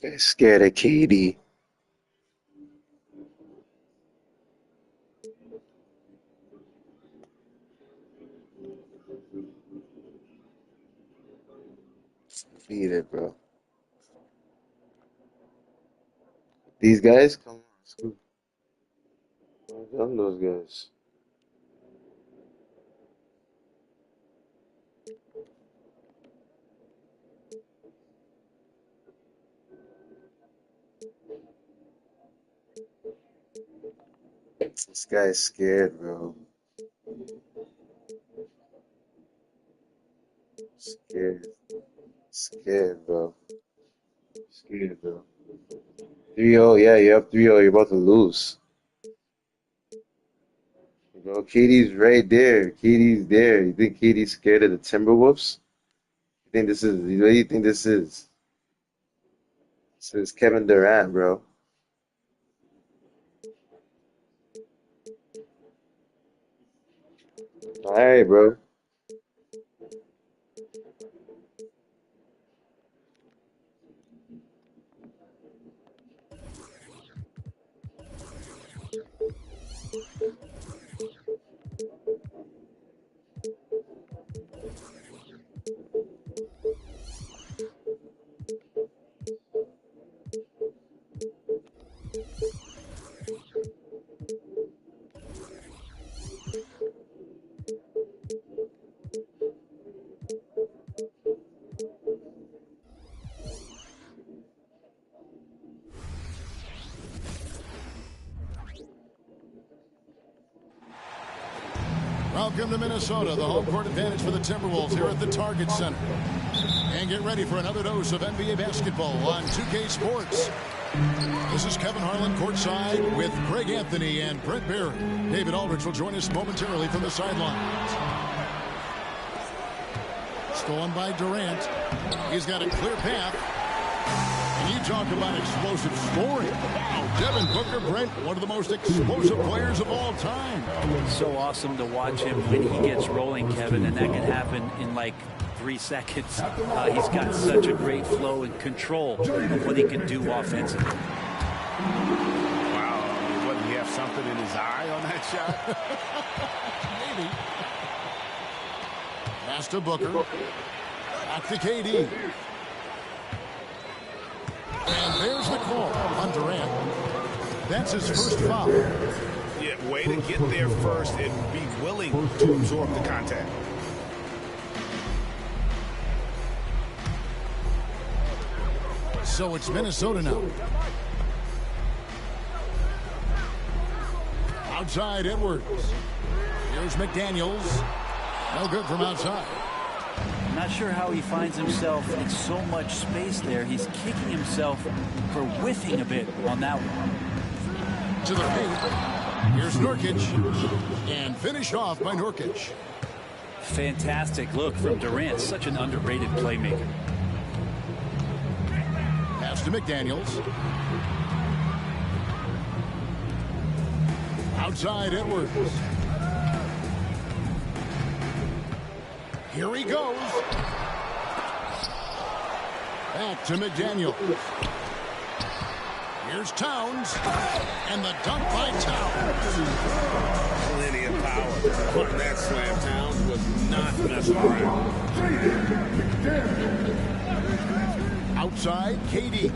Guy's scared of KD. Beat it, bro. These guys? Come on, scoop. I've done those guys. This guy's scared, bro. Scared. Scared, bro. Scared, bro. 3-0, yeah, you're up 3-0. You're about to lose. Bro, KD's right there. KD's there. You think KD's scared of the Timberwolves? You think this is, what do you think this is? This is Kevin Durant, bro. All right, bro. Welcome to Minnesota, the home court advantage for the Timberwolves here at the Target Center. And get ready for another dose of NBA basketball on 2K Sports. This is Kevin Harlan courtside with Greg Anthony and Brent Barry. David Aldridge will join us momentarily from the sidelines. Stolen by Durant. He's got a clear path. And you talk about explosive scoring. Wow, Devin Booker, Brent, one of the most explosive players of all time. It's so awesome to watch him when he gets rolling, Kevin, and that can happen in like 3 seconds. He's got such a great flow and control of what he can do offensively. Wow, wouldn't he have something in his eye on that shot? Maybe. Pass to Booker. Back to KD. And there's the call on Durant. That's his first foul. Yeah, way to get there first and be willing to absorb the contact. So it's Minnesota now. Outside Edwards. Here's McDaniels. No good from outside. Not sure how he finds himself in so much space there. He's kicking himself for whiffing a bit on that one. To the paint. Here's Nurkic. And finished off by Nurkic. Fantastic look from Durant. Such an underrated playmaker. Pass to McDaniels. Outside Edwards. Here he goes. Back to McDaniel. Here's Towns. And the dunk by Towns. Plenty of power on that slam. Towns was not messing around. Outside, KD.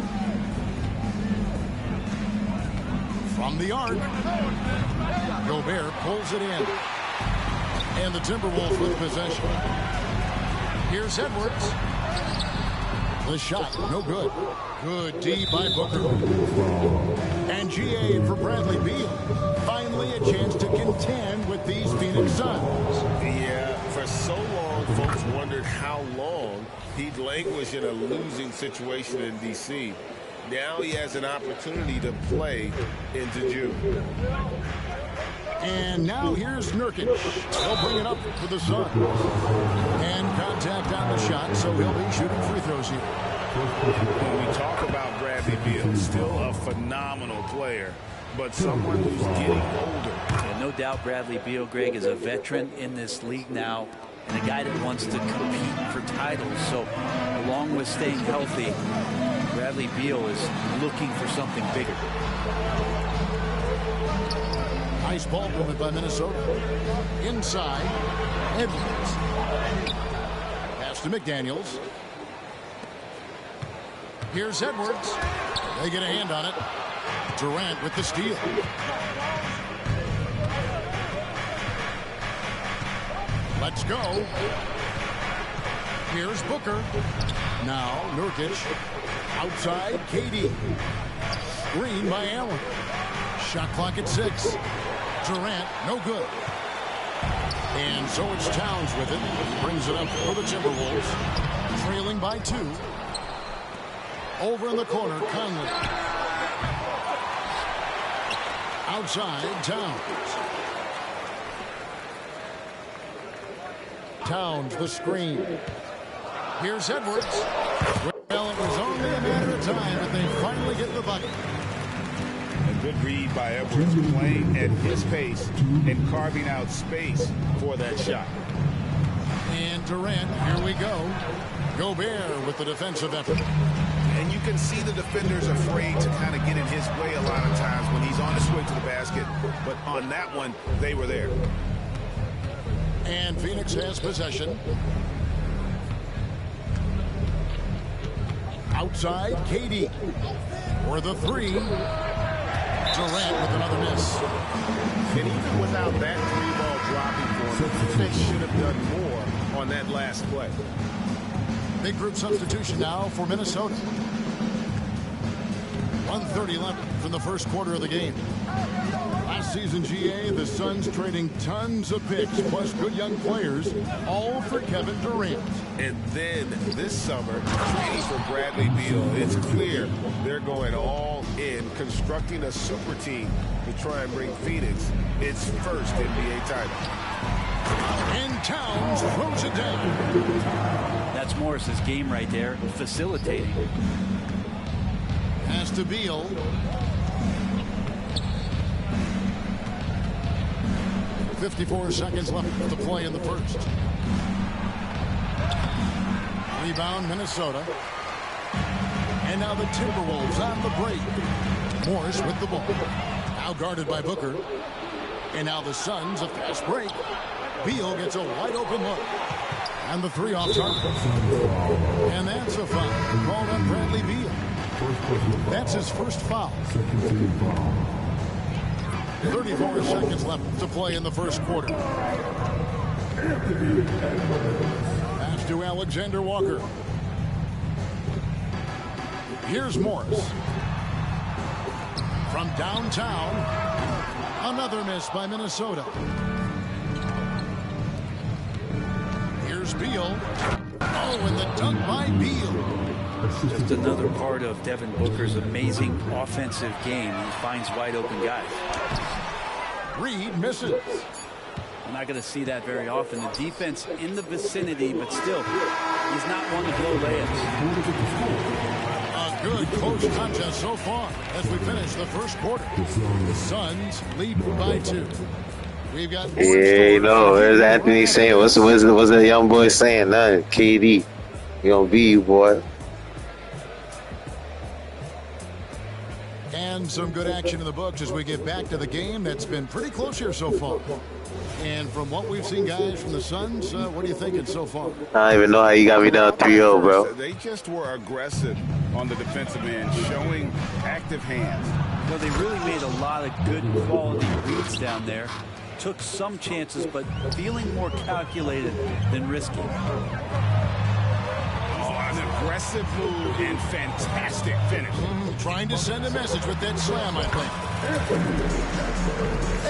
From the arc. Gobert pulls it in. And the Timberwolves with possession. Here's Edwards. The shot, no good. Good D by Booker. And GA for Bradley Beal. Finally a chance to contend with these Phoenix Suns. Yeah, for so long, folks wondered how long he'd languish in a losing situation in D.C. Now he has an opportunity to play into June. And now here's Nurkic. He'll bring it up for the Suns. And contact on the shot, so he'll be shooting free throws here. When we talk about Bradley Beal, still a phenomenal player, but someone who's getting older. And no doubt Bradley Beal, Greg, is a veteran in this league now and a guy that wants to compete for titles. So along with staying healthy, Bradley Beal is looking for something bigger. Nice ball movement by Minnesota. Inside, Edwards. Pass to McDaniels. Here's Edwards. They get a hand on it. Durant with the steal. Let's go. Here's Booker. Now Nurkic. Outside, KD. Screen by Allen. Shot clock at 6. Durant, no good. And so it's Towns with it. Brings it up for the Timberwolves. Trailing by 2. Over in the corner, Conley. Outside, Towns. Towns, the screen. Here's Edwards. Well, it was only a matter of time, but they finally get the bucket. A good read by Edwards, playing at his pace and carving out space for that shot. And Durant, here we go. Gobert with the defensive effort. And you can see the defenders afraid to kind of get in his way a lot of times when he's on his way to the basket. But on that one, they were there. And Phoenix has possession. Outside, KD for the 3. Durant with another miss. And even without that 3-ball dropping for him, they should have done more on that last play. Big group substitution now for Minnesota. 1:30 left from the first quarter of the game. Last season, GA, the Suns trading tons of picks plus good young players, all for Kevin Durant. And then this summer, trading for Bradley Beal, it's clear they're going all in, constructing a super team to try and bring Phoenix its first NBA title. And Towns throws it down. That's Morris's game right there, facilitating. Pass to Beal. .54 seconds left to play in the first. Rebound, Minnesota. And now the Timberwolves on the break. Morris with the ball. Now guarded by Booker. And now the Suns, a fast break. Beal gets a wide open look. And the 3 off target. And that's a foul called on Bradley Beal. That's his first foul. 34 seconds left to play in the first quarter. Pass to Alexander Walker. Here's Morris. From downtown, another miss by Minnesota. Here's Beal. Oh, and the dunk by Beal. Just another part of Devin Booker's amazing offensive game. He finds wide open guys. Reed misses. We're not going to see that very often. The defense in the vicinity, but still, he's not one to blow layups. A good close contest so far as we finish the first quarter. The Suns lead by 2. We've got you know, there's Anthony saying, what's the young boy saying? Nothing. KD, you gonna be you, boy. And some good action in the books as we get back to the game that's been pretty close here so far. And from what we've seen, guys, from the Suns, what are you thinking so far? I don't even know how you got me down 3-0, bro. They just were aggressive on the defensive end, showing active hands. Well, they really made a lot of good quality reads down there. Took some chances, but feeling more calculated than risky. An aggressive move and fantastic finish. Trying to send a message with that slam, I think.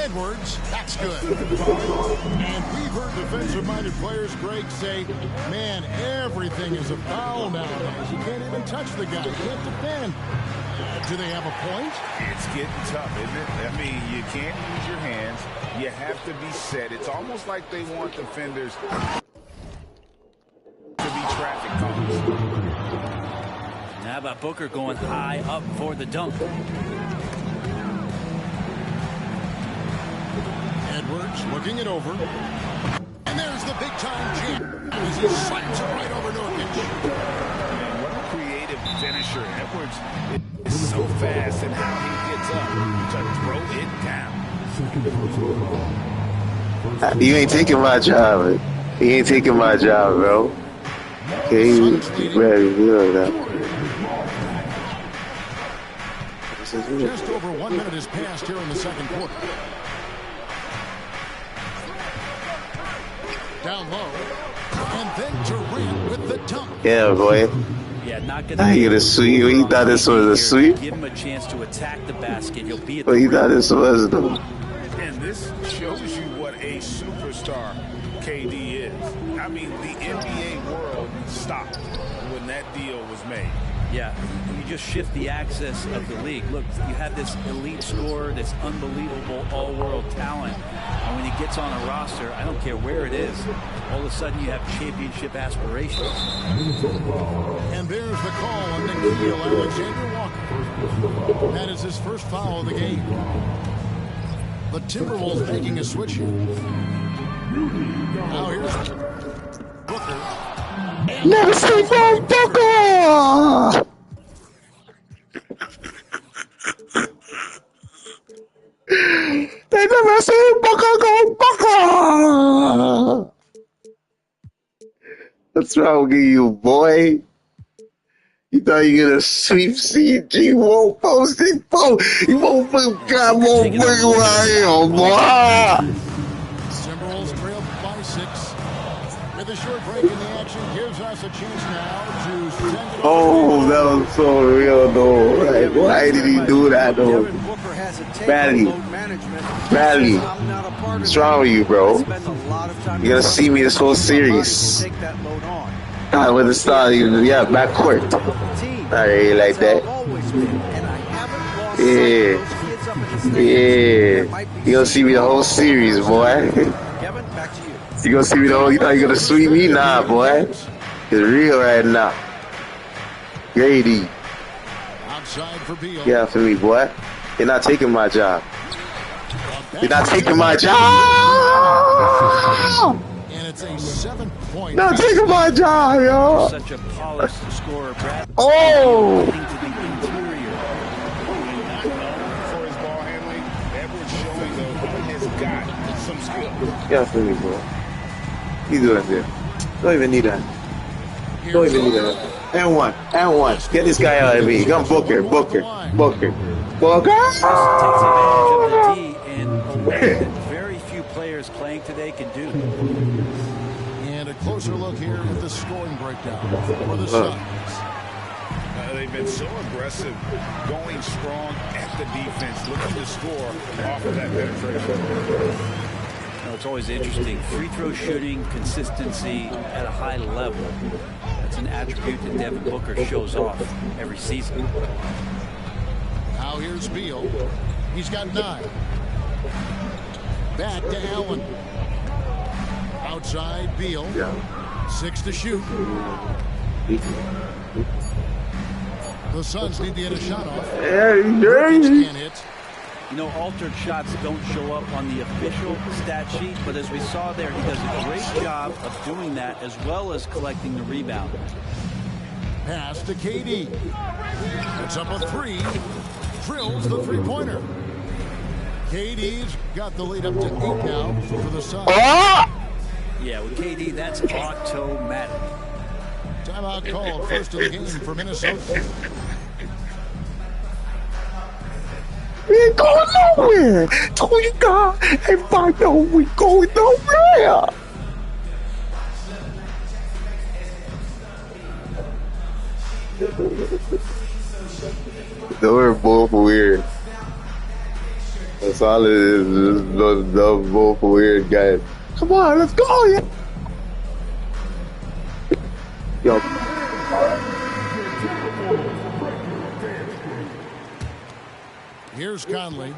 Edwards, that's good. And we've heard defensive-minded players, Greg, say, man, everything is a foul nowadays. You can't even touch the guy. You can't defend. Do they have a point? It's getting tough, isn't it? I mean, you can't use your hands. You have to be set. It's almost like they want defenders to be traffic cones. How about Booker going high up for the dunk? Edwards looking it over. And there's the big-time jam as he slams it right over Nurkic. And what a creative finisher. Edwards is so fast in how he gets up to throw it down. You ain't taking my job. You ain't taking my job, bro. Okay, you ready? Just over 1 minute has passed here in the second quarter. Down low. And then Durant with the dunk. Yeah, boy. Yeah, not Now you get a sweep. You thought this was a sweep? Give him a chance to attack the basket. You'll be at the Well, you thought this was the... And this shows you what a superstar KD is. I mean, the NBA world stopped when that deal was made. Yeah, you just shift the axis of the league. Look, you have this elite scorer, this unbelievable all-world talent. And when he gets on a roster, I don't care where it is, all of a sudden you have championship aspirations. And there's the call on Nickeil Alexander-Walker. That is his first foul of the game. The Timberwolves making a switch here. Now here's Booker. Never sleep on Booker! They never see Booker go Booker! What's wrong with you, boy? You thought you were gonna sweep CG? You won't post it, you won't put God won't bring where I am, boy! Timberwolves trail by 6. With a short break in the action, gives us a chance now to send it Oh, that was so real, though. Like, why did he do that, though? Bradley. What's wrong with you, bro? You're gonna see me this whole series. I with the start, yeah, backcourt. I really like that. Yeah. You gonna see me the whole series, boy. You gonna see me the whole, you thought you gonna sweep me? Nah, boy. It's real right now. Grady. Yeah, for me, boy. You're not taking my job. You're not taking my job! And it's a 7-point. Not taking my job, yo! Such a polished scorer, Brad. Oh! For his ball handling, Edwards showing though he has got some skill. Yeah, for me, bro. You doing there? Don't even need that. Don't even need that. And one. Get this guy out of me. Come Booker. Takes advantage of the D in a way that very few players playing today can do. And a closer look here at the scoring breakdown for the Suns. They've been so aggressive, going strong at the defense, looking to score off of that penetration. It's always interesting. Free throw shooting, consistency at a high level. That's an attribute that Devin Booker shows off every season. Now here's Beal. He's got 9. Back to Allen. Outside Beal. 6 to shoot. The Suns need to get a shot off. Can't hit. You know, altered shots don't show up on the official stat sheet, but as we saw there, he does a great job of doing that as well as collecting the rebound. Pass to KD. It's up a 3. Drills the three-pointer. KD's got the lead up to 8 now for the Suns. Yeah, with KD, that's automatic. Timeout called, first of the game for Minnesota. We ain't going nowhere. Told you God, everybody know we going nowhere. They were both weird. That's all it is. Those both weird guys. Come on, let's go. Yo. Here's Conley.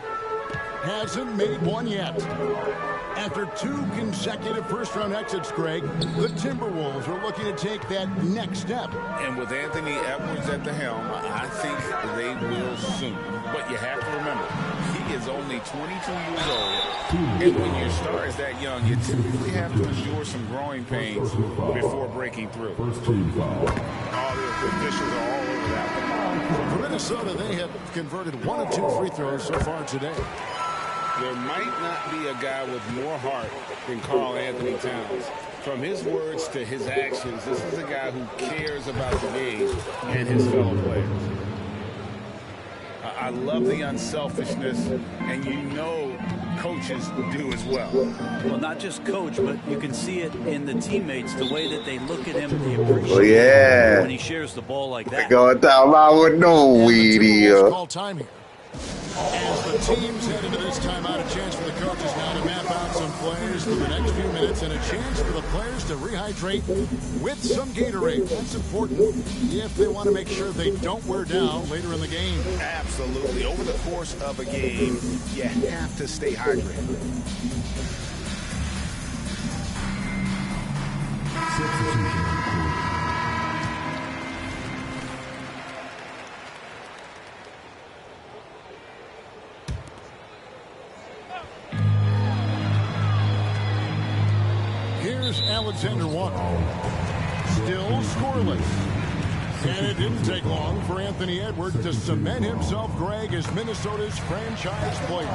Hasn't made one yet. After 2 consecutive first-round exits, Greg, the Timberwolves are looking to take that next step. And with Anthony Edwards at the helm, I think they will soon. But you have to remember, he He is only 22 years old. And when your star is that young, you typically have to endure some growing pains before breaking through. Oh, the officials are all over that one. For Minnesota, they have converted 1 of 2 free throws so far today. There might not be a guy with more heart than Karl Anthony Towns. From his words to his actions, this is a guy who cares about the game and his fellow players. I love the unselfishness, and you know coaches do as well. Well, not just coach, but you can see it in the teammates, the way that they look at him, the appreciation when he shares the ball like that. Going down with no weed here. Call time here. As the teams head into this timeout, a chance for the coaches now to map out some players for the next few minutes and a chance for the players to rehydrate with some Gatorade. That's important if they want to make sure they don't wear down later in the game. Absolutely. Over the course of a game, you have to stay hydrated. Alexander Walker, still scoreless. And it didn't take long for Anthony Edwards to cement himself, Greg, as Minnesota's franchise player.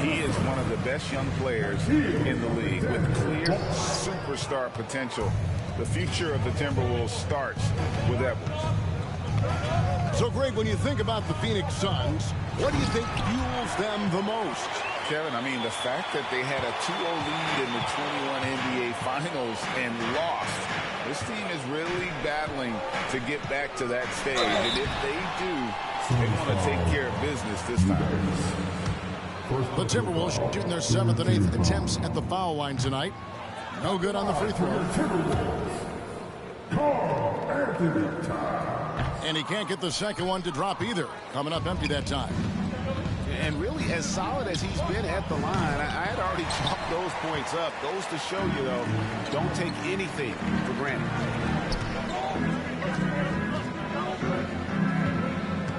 He is one of the best young players in the league with clear superstar potential. The future of the Timberwolves starts with Edwards. So, Greg, when you think about the Phoenix Suns, what do you think fuels them the most? Kevin, I mean, the fact that they had a 2-0 lead in the 21 NBA Finals and lost. This team is really battling to get back to that stage. And if they do, they want to take care of business this time. The Timberwolves shooting their 7th and 8th attempts at the foul line tonight. No good on the free throw. And he can't get the second one to drop either. Coming up empty that time. And really, as solid as he's been at the line, I had already chalked those points up. Goes to show you, though, don't take anything for granted.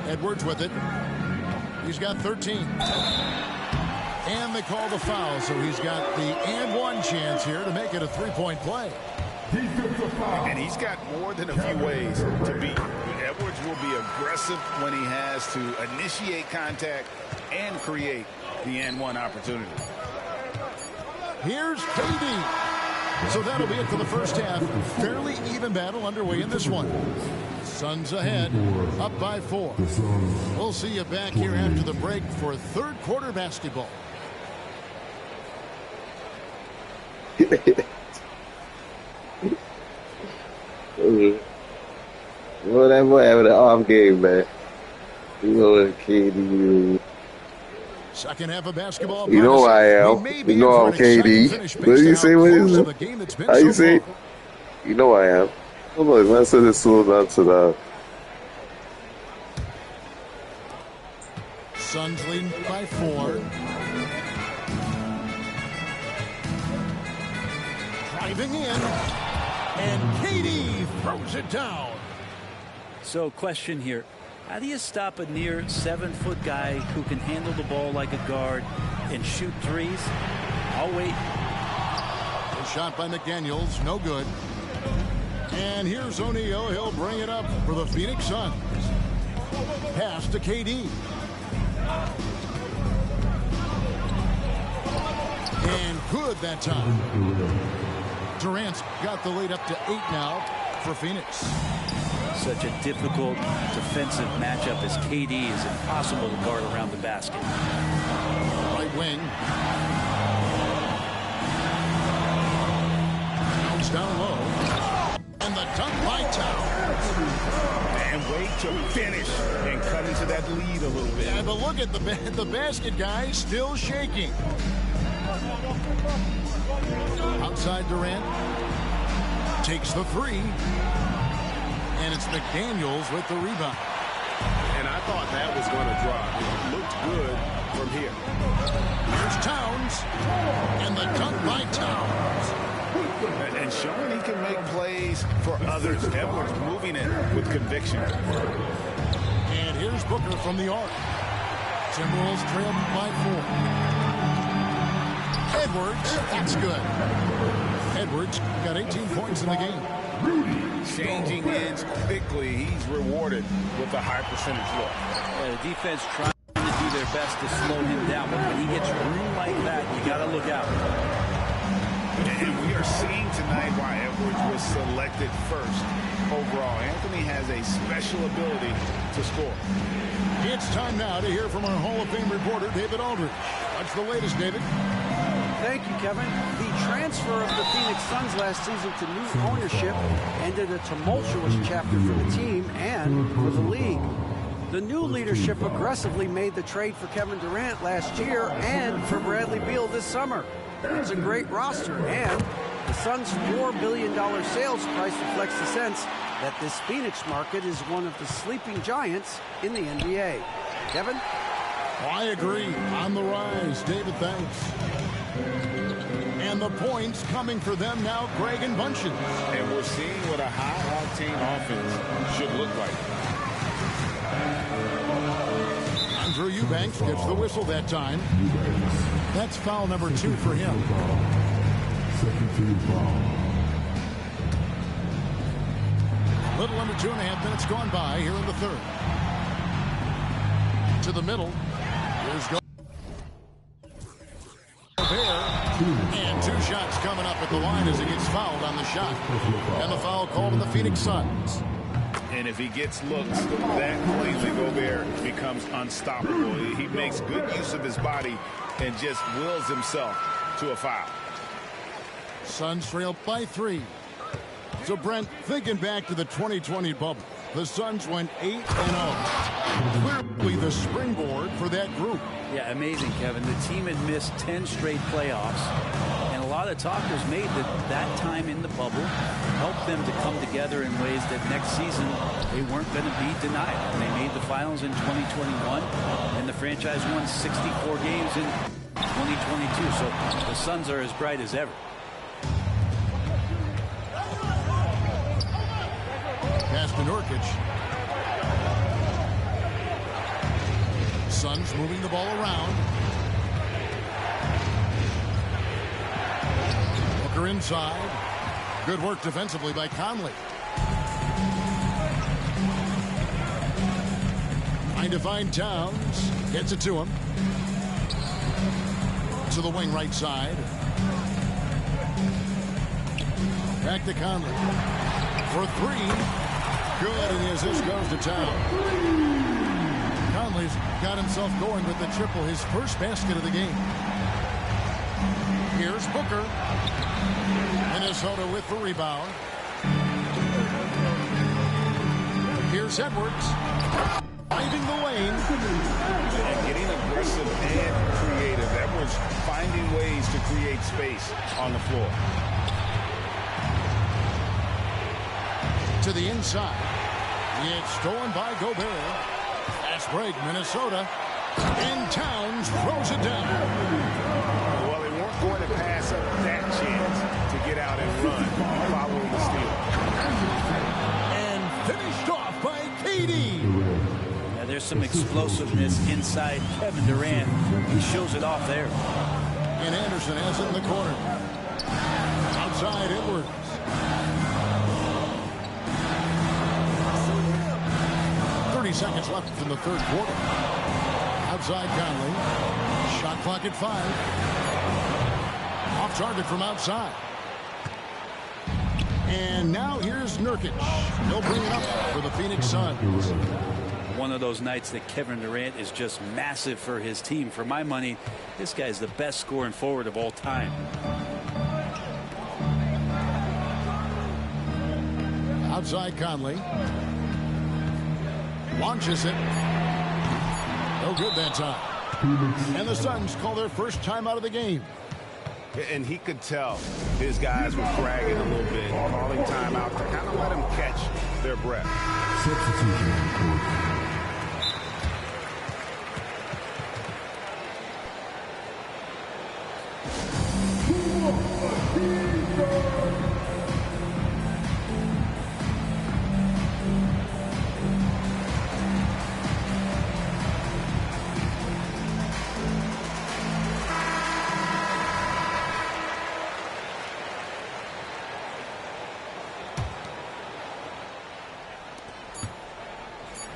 Edwards with it. He's got 13. And they call the foul, so he's got the and one chance here to make it a three-point play. And he's got more than a few ways to beat. Edwards will be aggressive when he has to initiate contact and create the and one opportunity. Here's KD. So that'll be it for the first half. Fairly even battle underway in this one. Suns ahead, up by 4. We'll see you back here after the break for third quarter basketball. Well, that boy having an off game, man. You know, KD. Second half of basketball. You know I am. You know I'm KD. What do you say? What is it? How you say? You know I am. Hold on, let's send this slow down to the. Suns leading by 4. Driving in, and KD throws it down. So, question here. How do you stop a near 7-foot guy who can handle the ball like a guard and shoot threes? I'll wait. A shot by McDaniels, no good. And here's O'Neal. He'll bring it up for the Phoenix Suns. Pass to KD. And good that time. Durant's got the lead up to 8 now for Phoenix. Such a difficult defensive matchup as KD is impossible to guard around the basket. Right wing. Towns down low. And the dunk by Towns. And wait to finish and cut into that lead a little bit. Yeah, but look at the basket guy still shaking. Outside Durant. Takes the 3. And it's McDaniels with the rebound. And I thought that was going to drop. It looked good from here. Here's Towns. And the dunk by Towns. And showing he can make plays for others. Edwards moving it with conviction. And here's Booker from the arc. Timberwolves trail by 4. Edwards, that's good. Edwards got 18 points in the game. Changing ends quickly. He's rewarded with a high percentage look. Yeah, the defense trying to do their best to slow him down, but when he gets room like that, you got to look out. And we are seeing tonight why Edwards was selected first overall. Anthony has a special ability to score. It's time now to hear from our Hall of Fame reporter, David Aldridge. What's the latest, David? Thank you, Kevin. The transfer of the Phoenix Suns last season to new ownership ended a tumultuous chapter for the team and for the league. The new leadership aggressively made the trade for Kevin Durant last year and for Bradley Beal this summer. It's a great roster, and the Suns' $4 billion sales price reflects the sense that this Phoenix market is one of the sleeping giants in the NBA. Kevin? I agree. On the rise. David, thanks. And the points coming for them now, Greg and Bunchen. And we're seeing what a high-octane offense should look like. Andrew Eubanks gets the whistle that time. That's foul number 2 for him. Second team foul. A little under 2.5 minutes gone by here in the third. To the middle. Here's Gobert. And 2 shots coming up at the line as he gets fouled on the shot. And the foul called on the Phoenix Suns. And if he gets looks, that plainly Gobert becomes unstoppable. He makes good use of his body and just wills himself to a foul. Suns trail by 3. So, Brent, thinking back to the 2020 bubble, the Suns went 8-0. Clearly the springboard for that group. Yeah, amazing, Kevin. The team had missed 10 straight playoffs, and a lot of talkers made that time in the bubble helped them to come together in ways that next season they weren't going to be denied. And they made the finals in 2021, and the franchise won 64 games in 2022. So the Suns are as bright as ever. Pass to Nurkic. Suns moving the ball around. Booker inside. Good work defensively by Conley. Trying to find Towns. Gets it to him. To the wing right side. Back to Conley. For 3. Good, and the assist goes to Towns. Conley's got himself going with the triple, his first basket of the game. Here's Booker. Minnesota with the rebound. Here's Edwards. Finding the lane. And getting aggressive and creative. Edwards finding ways to create space on the floor. To the inside. It's stolen by Gobert. Fast break, Minnesota. And Towns throws it down. Well, they weren't going to pass up that chance to get out and run following the steal. And finished off by KD. Yeah, there's some explosiveness inside Kevin Durant. He shows it off there. And Anderson has it in the corner. Outside Edwards. 30 seconds left in the third quarter. Outside Conley. Shot clock at 5. Off target from outside. And now here's Nurkic. He'll bring it up for the Phoenix Suns. One of those nights that Kevin Durant is just massive for his team. For my money, this guy's the best scoring forward of all time. Outside Conley. Launches it. No good that time. And the Suns call their first time out of the game. And he could tell his guys were fragging a little bit, calling timeout to kind of let them catch their breath. Substitution report.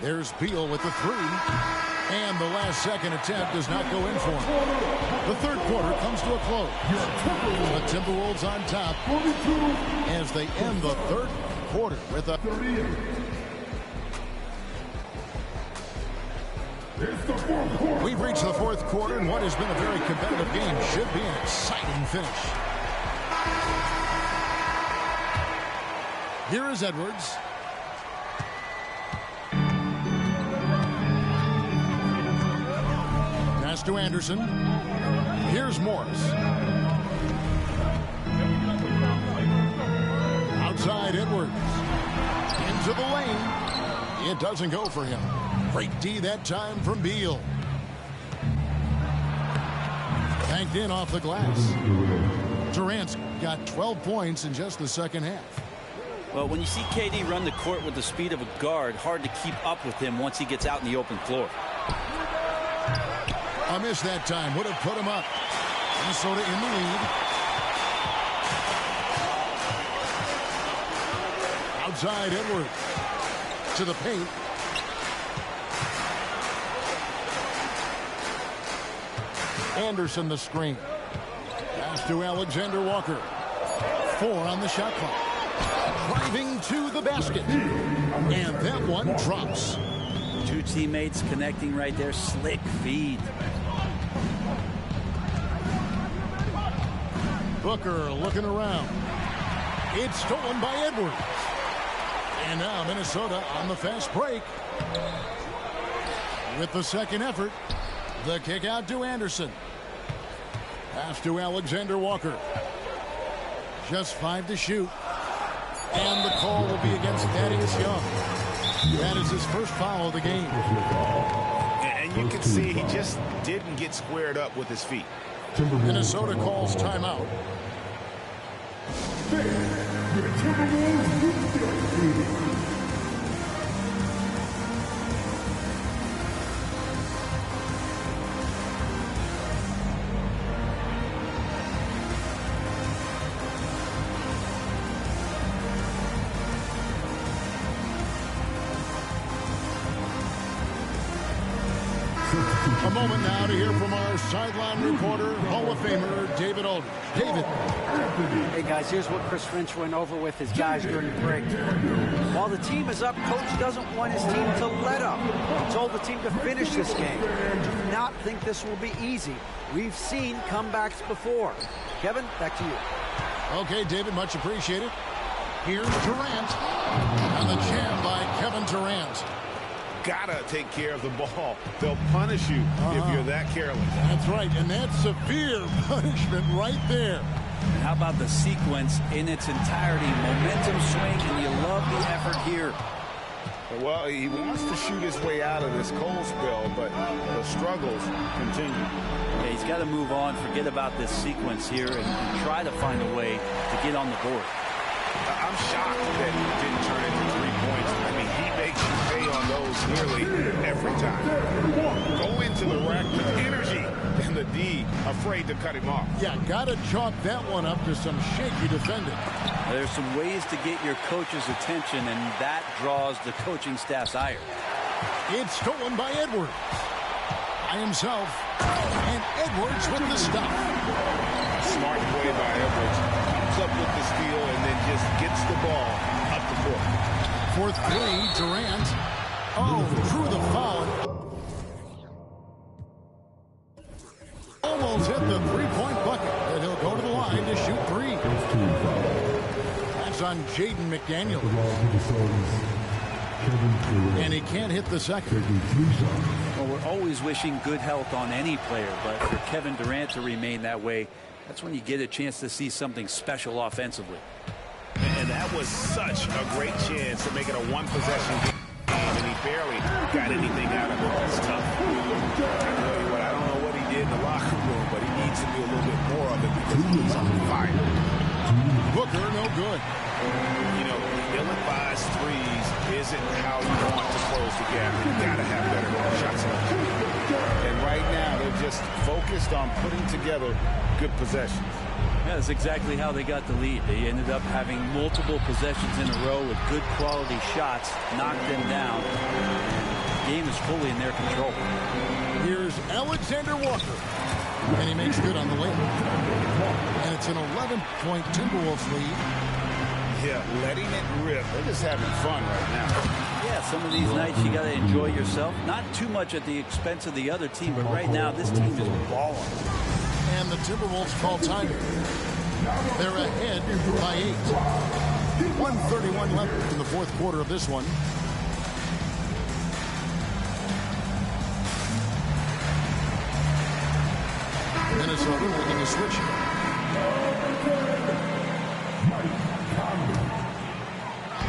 There's Beal with the three. And the last second attempt does not go in for him. The third quarter comes to a close. The Timberwolves on top as they end the third quarter with a... We've reached the fourth quarter, and what has been a very competitive game should be an exciting finish. Here is Edwards. Pass to Anderson. Here's Morris. Outside Edwards. Into the lane. It doesn't go for him. Great D that time from Beal. Banked in off the glass. Durant's got 12 points in just the second half. Well, when you see KD run the court with the speed of a guard, hard to keep up with him once he gets out in the open floor. A miss that time would have put him up. Minnesota in the lead. Outside Edwards. To the paint. Anderson the screen. Pass to Alexander Walker. 4 on the shot clock. Driving to the basket. And that one drops. Two teammates connecting right there. Slick feed. Booker looking around. It's stolen by Edwards. And now Minnesota on the fast break. With the second effort. The kick out to Anderson. Pass to Alexander Walker. Just 5 to shoot. And the call will be against Thaddeus Young. That is his first foul of the game. And you can see he just didn't get squared up with his feet. Minnesota calls timeout. A moment now to hear from our sideline reporter, Hall of Famer, David Aldridge. David. Hey, guys, here's what Chris Finch went over with his guys during the break. While the team is up, coach doesn't want his team to let up. He told the team to finish this game. Do not think this will be easy. We've seen comebacks before. Kevin, back to you. Okay, David, much appreciated. Here's Durant. And the jam by Kevin Durant. Gotta take care of the ball. They'll punish you if you're that careless. That's right, and that's severe punishment right there. And how about the sequence in its entirety? Momentum swing, and you love the effort here. Well, he wants to shoot his way out of this cold spell, but the struggles continue. Yeah, he's got to move on, forget about this sequence here, and try to find a way to get on the board. I'm shocked that he didn't turn into 3 points. I mean, he makes you pay on those nearly every time. Go into the rack with energy, and the D afraid to cut him off. Yeah, got to chalk that one up to some shaky defending. There's some ways to get your coach's attention, and that draws the coaching staff's ire. It's stolen by Edwards. By himself. And Edwards with the stop. Smart play by Edwards. Comes up with the steal and then just gets the ball up the court. Fourth three, Durant. Oh, through the foul. Almost hit the three-point bucket, and he'll go to the line to shoot 3. That's on Jaden McDaniels. And he can't hit the second. Well, we're always wishing good health on any player, but for Kevin Durant to remain that way, that's when you get a chance to see something special offensively. And that was such a great chance to make it a one-possession game, and he barely got anything out of it. It's tough. I don't know what he did in the locker room, but he needs to do a little bit more of it because he's on fire. Booker, no good. You know, ill-advised threes isn't how you want to close the gap. You got to have better shots. And right now, they're just focused on putting together good possessions. Yeah, that's exactly how they got the lead. They ended up having multiple possessions in a row with good quality shots, knocked them down. The game is fully in their control. Here's Alexander Walker. And he makes good on the lane. And it's an 11-point Timberwolves lead. Yeah, letting it rip. They're just having fun right now. Yeah, some of these nights you got to enjoy yourself. Not too much at the expense of the other team, but right now this team is balling. And the Timberwolves call timeout. They're ahead by 8. 1:31 left in the fourth quarter of this one. Minnesota making a switch.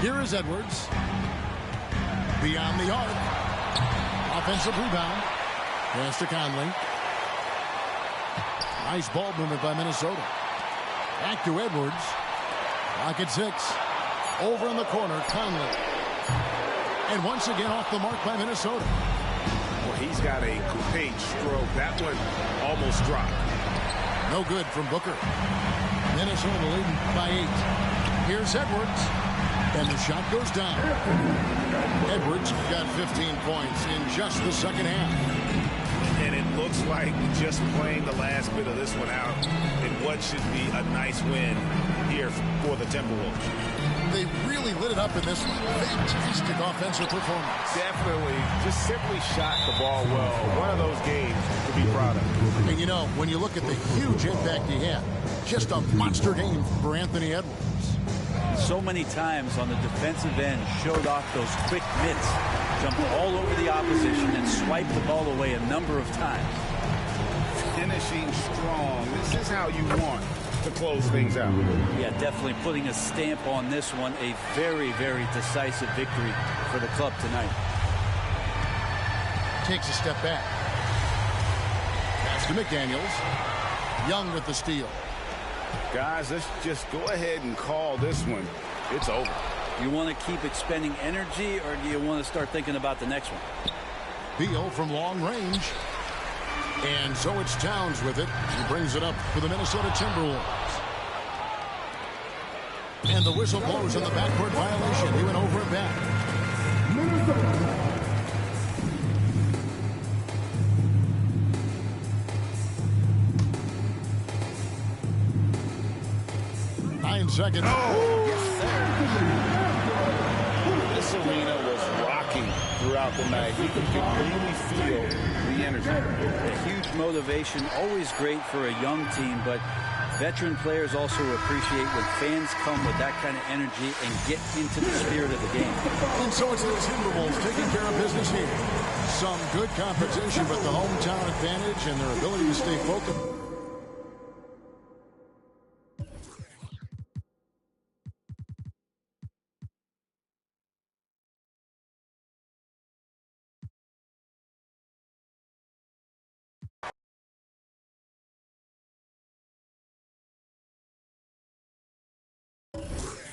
Here is Edwards. Beyond the arc. Offensive rebound. Pass to Conley. Nice ball movement by Minnesota. Back to Edwards. Clock at 6. Over in the corner, Conley. And once again off the mark by Minnesota. Well, he's got a great stroke. That one almost dropped. No good from Booker. Minnesota leading by 8. Here's Edwards. And the shot goes down. Edwards got 15 points in just the second half. And it looks like just playing the last bit of this one out in what should be a nice win here for the Timberwolves. They really lit it up in this one. Fantastic offensive performance. Definitely just simply shot the ball well. One of those games to be proud of. And you know, when you look at the huge impact he had, just a monster game for Anthony Edwards. So many times on the defensive end, showed off those quick mitts, jumped all over the opposition and swiped the ball away a number of times. Finishing strong. This is how you want to close things out. Yeah, definitely putting a stamp on this one. A very, very decisive victory for the club tonight. Takes a step back. Pass to McDaniels. Young with the steal. Guys, let's just go ahead and call this one. It's over. You want to keep expending energy, or do you want to start thinking about the next one? Beal from long range. And so it's Towns with it. He brings it up for the Minnesota Timberwolves. And the whistle blows on the backcourt violation. He went over it back. Minnesota. 9 seconds. Oh, yes, sir. This arena was rocking throughout the night. You can really feel the energy. A huge motivation, always great for a young team, but veteran players also appreciate when fans come with that kind of energy and get into the spirit of the game. And so it's the Timberwolves taking care of business here. Some good competition, but the hometown advantage and their ability to stay focused.